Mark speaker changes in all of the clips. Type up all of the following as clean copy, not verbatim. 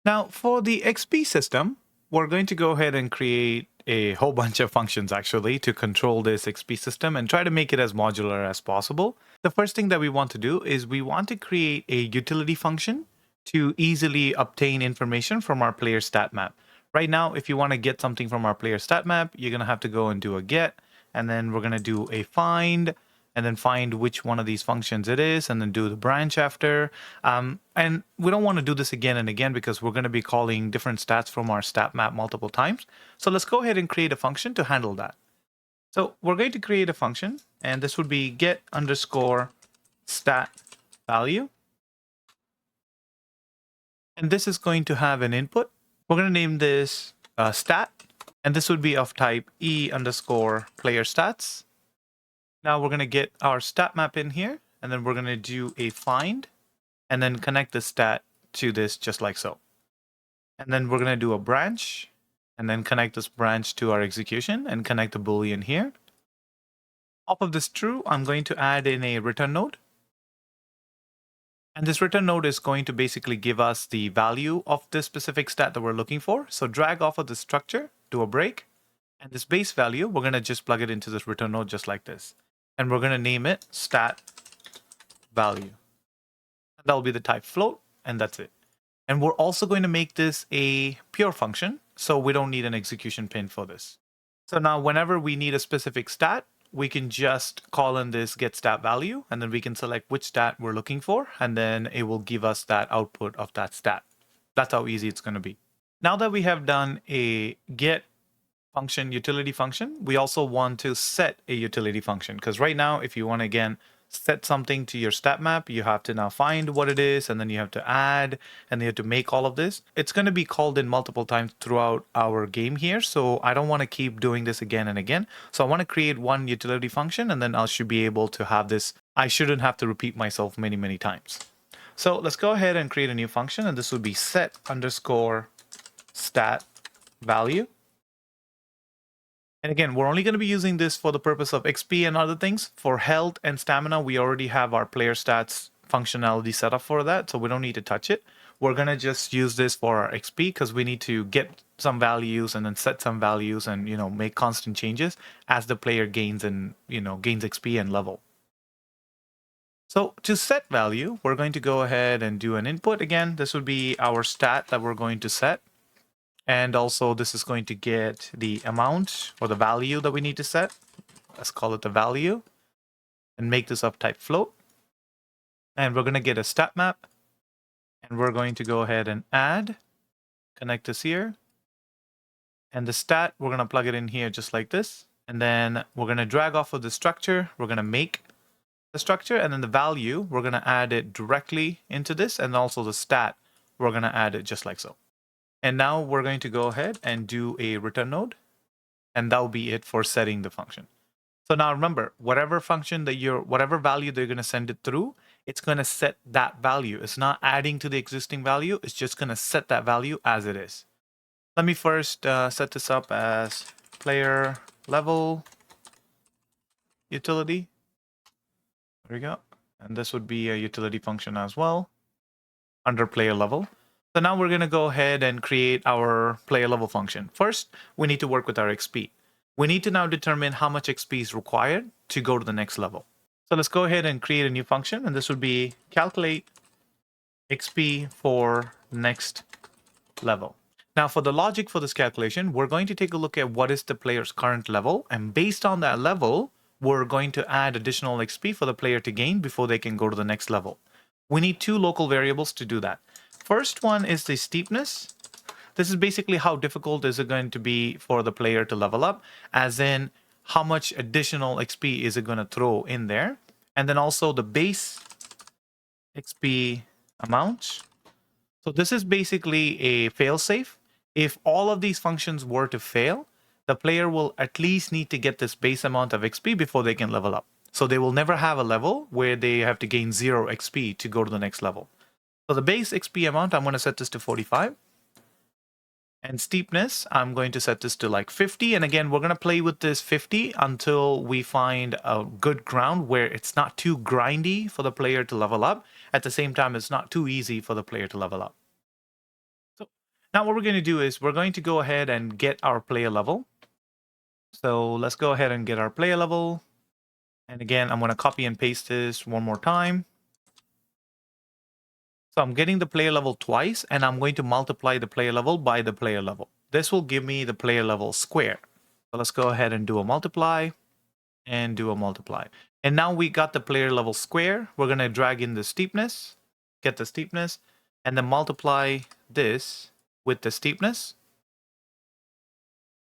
Speaker 1: Now, for the XP system, we're going to go ahead and create a whole bunch of functions actually to control this XP system and try to make it as modular as possible. The first thing that we want to do is we want to create a utility function to easily obtain information from our player stat map. Right now, if you want to get something from our player stat map, you're going to have to go and do a get, and then we're going to do a find, and then find which one of these functions it is, and then do the branch after. And we don't want to do this again and again because we're going to be calling different stats from our stat map multiple times. So let's go ahead and create a function to handle that. So we're going to create a function, and this would be get underscore stat value. And this is going to have an input. We're going to name this stat, and this would be of type e underscore player stats. Now we're going to get our stat map in here, and then we're going to do a find, and then connect the stat to this just like so. And then we're going to do a branch, and then connect this branch to our execution, and connect the boolean here. Off of this true, I'm going to add in a return node. And this return node is going to basically give us the value of this specific stat that we're looking for. So drag off of the structure, do a break, and this base value, we're going to just plug it into this return node just like this. And we're going to name it stat value. That will be the type float, and that's it. And we're also going to make this a pure function, so we don't need an execution pin for this. So now whenever we need a specific stat, we can just call in this get stat value, and then we can select which stat we're looking for, and then it will give us that output of that stat. That's how easy it's going to be. Now that we have done a get function, utility function, we also want to set a utility function, because right now, if you want to, again, set something to your stat map, you have to now find what it is, and then you have to add, and you have to make all of this. It's going to be called in multiple times throughout our game here, so I don't want to keep doing this again and again. So I want to create one utility function, and then I should be able to have this. I shouldn't have to repeat myself many times. So let's go ahead and create a new function, and this would be set underscore stat value. And again, we're only going to be using this for the purpose of XP and other things. For health and stamina, we already have our player stats functionality set up for that, so we don't need to touch it. We're going to just use this for our XP because we need to get some values and then set some values and, make constant changes as the player gains and, gains XP and level. So to set value, we're going to go ahead and do an input. Again, this would be our stat that we're going to set. And also this is going to get the amount or the value that we need to set. Let's call it the value and make this of type float. And we're going to get a stat map. And we're going to go ahead and add, connect this here. And the stat, we're going to plug it in here just like this. And then we're going to drag off of the structure. We're going to make the structure. And then the value, we're going to add it directly into this. And also the stat, we're going to add it just like so. And now we're going to go ahead and do a return node, and that'll be it for setting the function. So now remember, whatever function that whatever value they're going to send it through, it's going to set that value. It's not adding to the existing value. It's just going to set that value as it is. Let me first set this up as player level utility. There we go. And this would be a utility function as well under player level. So now we're going to go ahead and create our player level function. First, we need to work with our XP. We need to now determine how much XP is required to go to the next level. So let's go ahead and create a new function, and this would be calculate XP for next level. Now for the logic for this calculation, we're going to take a look at what is the player's current level, and based on that level, we're going to add additional XP for the player to gain before they can go to the next level. We need two local variables to do that. First one is the steepness. This is basically how difficult is it going to be for the player to level up, as in how much additional XP is it going to throw in there. And then also the base XP amount. So this is basically a fail-safe. If all of these functions were to fail, the player will at least need to get this base amount of XP before they can level up. So they will never have a level where they have to gain 0 XP to go to the next level. So the base XP amount, I'm going to set this to 45. And steepness, I'm going to set this to like 50. And again, we're going to play with this 50 until we find a good ground where it's not too grindy for the player to level up. At the same time, it's not too easy for the player to level up. So Now what we're going to do is we're going to go ahead and get our player level. So let's go ahead and get our player level. And again, I'm going to copy and paste this one more time. So I'm getting the player level twice, and I'm going to multiply the player level by the player level. This will give me the player level square. So let's go ahead and do a multiply and do a multiply. And now we got the player level square. We're going to drag in the steepness, get the steepness, and then multiply this with the steepness.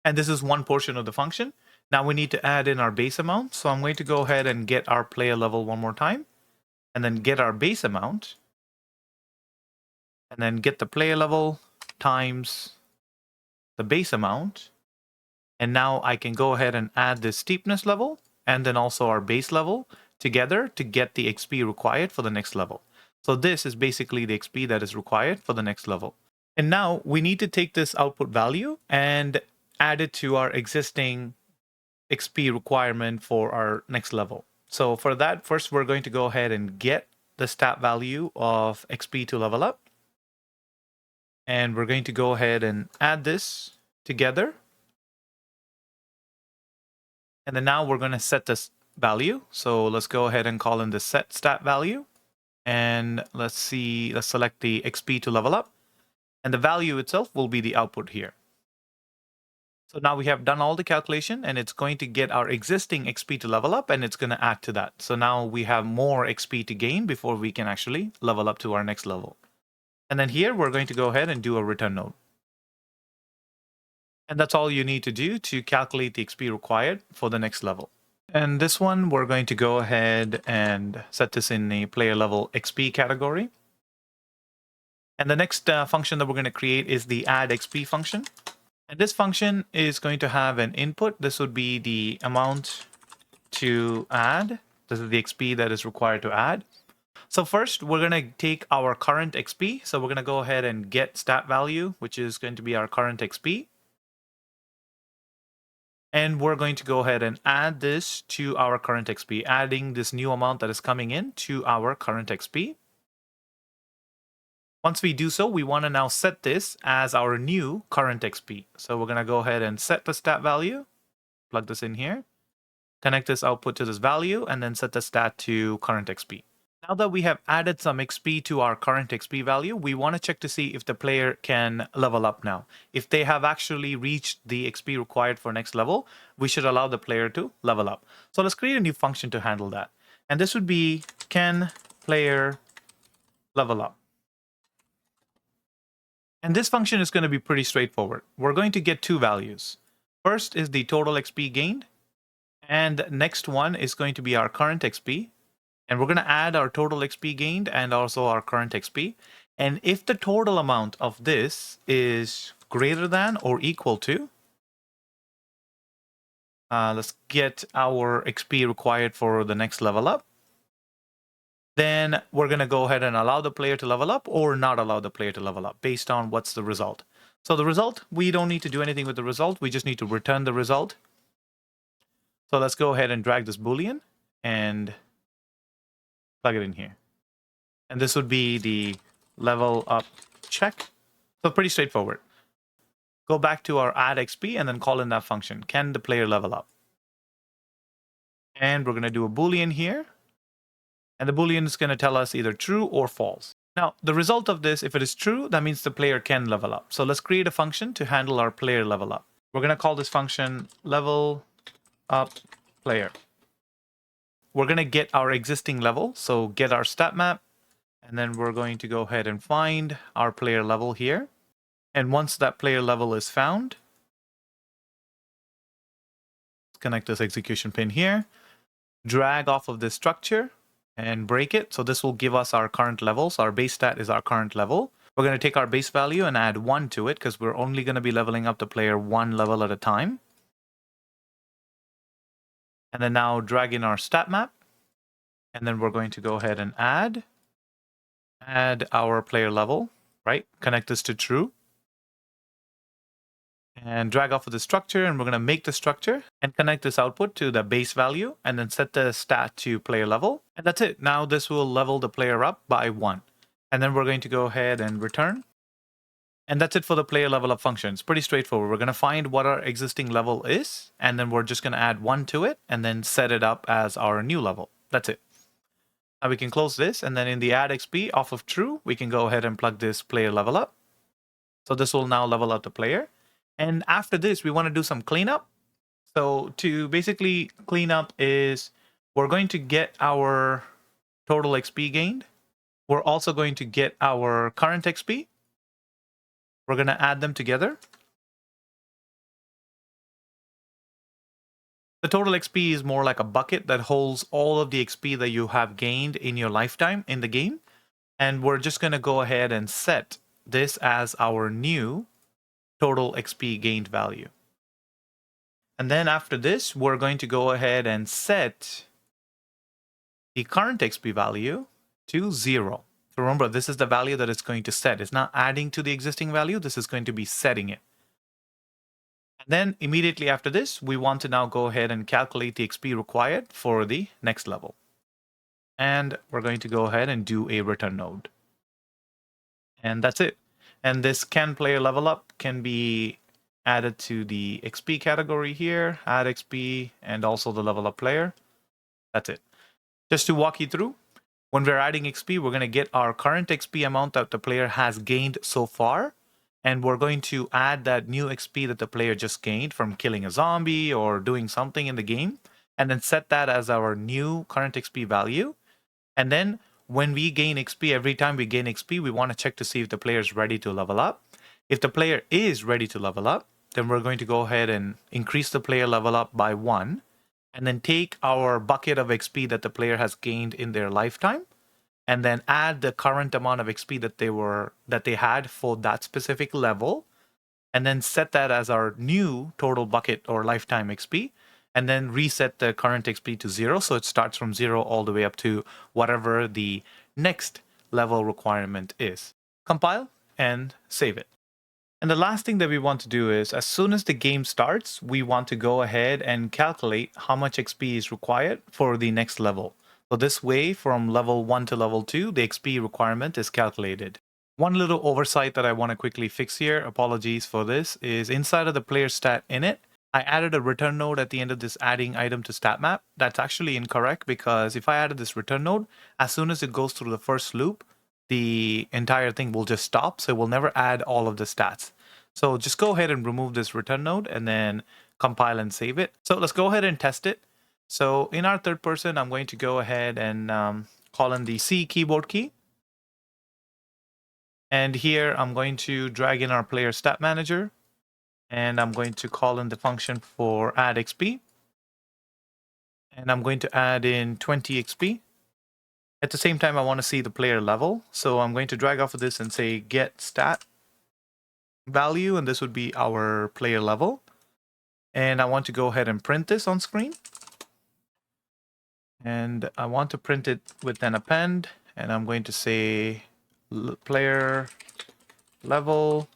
Speaker 1: And this is one portion of the function. Now we need to add in our base amount. So I'm going to go ahead and get our player level one more time, and then get our base amount, and then get the player level times the base amount. And now I can go ahead and add this steepness level and then also our base level together to get the XP required for the next level. So this is basically the XP that is required for the next level. And now we need to take this output value and add it to our existing XP requirement for our next level. So for that, first we're going to go ahead and get the stat value of XP to level up. And we're going to go ahead and add this together. And then now we're going to set this value. So let's go ahead and call in the set stat value. And let's select the XP to level up. And the value itself will be the output here. So now we have done all the calculation, and it's going to get our existing XP to level up, and it's going to add to that. So now we have more XP to gain before we can actually level up to our next level. And then here we're going to go ahead and do a return node. And that's all you need to do to calculate the XP required for the next level. And this one, we're going to go ahead and set this in the player level XP category. And the next function that we're going to create is the add XP function. And this function is going to have an input. This would be the amount to add. This is the XP that is required to add. So first, we're going to take our current XP. So we're going to go ahead and get stat value, which is going to be our current XP. And we're going to go ahead and add this to our current XP, adding this new amount that is coming in to our current XP. Once we do so, we want to now set this as our new current XP. So we're going to go ahead and set the stat value, plug this in here, connect this output to this value, and then set the stat to current XP. Now that we have added some XP to our current XP value, we want to check to see if the player can level up now. If they have actually reached the XP required for next level, we should allow the player to level up. So let's create a new function to handle that. And this would be can player level up. And this function is going to be pretty straightforward. We're going to get two values. First is the total XP gained. And next one is going to be our current XP. And we're going to add our total XP gained and also our current XP. And if the total amount of this is greater than or equal to, let's get our XP required for the next level up, then we're going to go ahead and allow the player to level up or not allow the player to level up based on what's the result. So the result, we don't need to do anything with the result. We just need to return the result. So let's go ahead and drag this Boolean and plug it in here. And this would be the level up check. So pretty straightforward. Go back to our add XP and then call in that function. Can the player level up? And we're going to do a Boolean here. And the Boolean is going to tell us either true or false. Now, the result of this, if it is true, that means the player can level up. So let's create a function to handle our player level up. We're going to call this function level up player. We're going to get our existing level. So get our stat map. And then we're going to go ahead and find our player level here. And once that player level is found, let's connect this execution pin here. Drag off of this structure and break it. So this will give us our current level. So our base stat is our current level. We're going to take our base value and add 1 to it because we're only going to be leveling up the player 1 level at a time. And then now drag in our stat map. And then we're going to go ahead and add our player level, right? Connect this to true. And drag off of the structure, and we're going to make the structure and connect this output to the base value and then set the stat to player level. And that's it. Now this will level the player up by 1. And then we're going to go ahead and return. And that's it for the player level up function. It's pretty straightforward. We're going to find what our existing level is, and then we're just going to add 1 to it, and then set it up as our new level. That's it. Now we can close this, and then in the add XP off of true, we can go ahead and plug this player level up. So this will now level up the player. And after this, we want to do some cleanup. So to basically clean up is we're going to get our total XP gained. We're also going to get our current XP. We're going to add them together. The total XP is more like a bucket that holds all of the XP that you have gained in your lifetime in the game. And we're just going to go ahead and set this as our new total XP gained value. And then after this, we're going to go ahead and set the current XP value to 0. So remember, this is the value that it's going to set. It's not adding to the existing value. This is going to be setting it. And then immediately after this, we want to now go ahead and calculate the XP required for the next level. And we're going to go ahead and do a return node. And that's it. And this can player level up can be added to the XP category here, add XP, and also the level up player. That's it. Just to walk you through, when we're adding XP, we're going to get our current XP amount that the player has gained so far. And we're going to add that new XP that the player just gained from killing a zombie or doing something in the game. And then set that as our new current XP value. And then when we gain XP, every time we gain XP, we want to check to see if the player is ready to level up. If the player is ready to level up, then we're going to go ahead and increase the player level up by 1. And then take our bucket of XP that the player has gained in their lifetime. And then add the current amount of XP that they had for that specific level. And then set that as our new total bucket or lifetime XP. And then reset the current XP to 0. So it starts from 0 all the way up to whatever the next level requirement is. Compile and save it. And the last thing that we want to do is, as soon as the game starts, we want to go ahead and calculate how much XP is required for the next level. So this way, from level 1 to level 2, the XP requirement is calculated. One little oversight that I want to quickly fix here, apologies for this, is inside of the player stat init, I added a return node at the end of this adding item to stat map. That's actually incorrect, because if I added this return node, as soon as it goes through the first loop, the entire thing will just stop. So it will never add all of the stats. So just go ahead and remove this return node and then compile and save it. So let's go ahead and test it. So in our third person, I'm going to go ahead and call in the C keyboard key. And here I'm going to drag in our player stat manager. And I'm going to call in the function for add XP. And I'm going to add in 20 XP. At the same time, I want to see the player level. So I'm going to drag off of this and say get stat value. And this would be our player level. And I want to go ahead and print this on screen. And I want to print it with an append. And I'm going to say player level.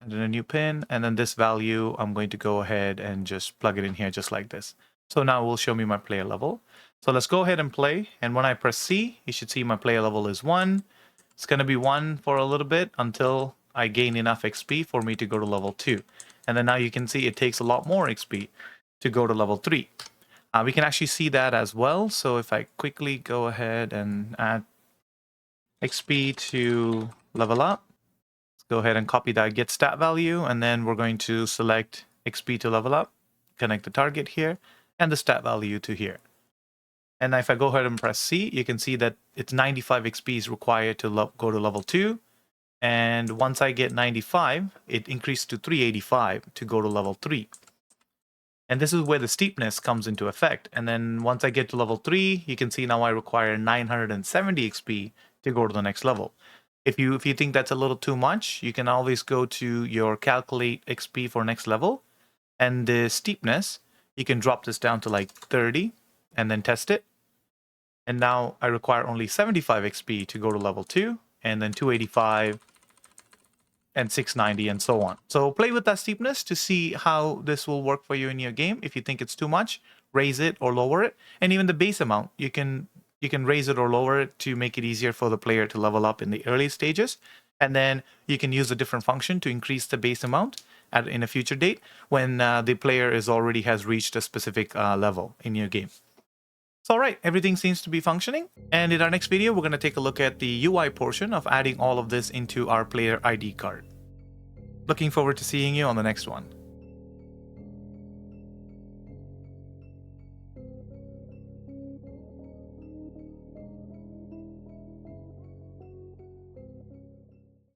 Speaker 1: And then a new pin. And then this value, I'm going to go ahead and just plug it in here just like this. So now it will show me my player level. So let's go ahead and play. And when I press C, you should see my player level is 1. It's going to be 1 for a little bit until I gain enough XP for me to go to level 2. And then now you can see it takes a lot more XP to go to level 3. We can actually see that as well. So if I quickly go ahead and add XP to level up, let's go ahead and copy that get stat value. And then we're going to select XP to level up, connect the target here, and the stat value to here. And if I go ahead and press C, you can see that it's 95 XP is required to go to level 2. And once I get 95, it increased to 385 to go to level 3. And this is where the steepness comes into effect. And then once I get to level 3, you can see now I require 970 XP to go to the next level. If you think that's a little too much, you can always go to your calculate XP for next level. And the steepness, you can drop this down to like 30 and then test it. And now I require only 75 XP to go to level 2, and then 285 and 690 and so on. So play with that steepness to see how this will work for you in your game. If you think it's too much, raise it or lower it. And even the base amount, you can raise it or lower it to make it easier for the player to level up in the early stages. And then you can use a different function to increase the base amount in a future date when the player already has reached a specific level in your game. So all right, everything seems to be functioning. And in our next video, we're going to take a look at the UI portion of adding all of this into our player ID card. Looking forward to seeing you on the next one.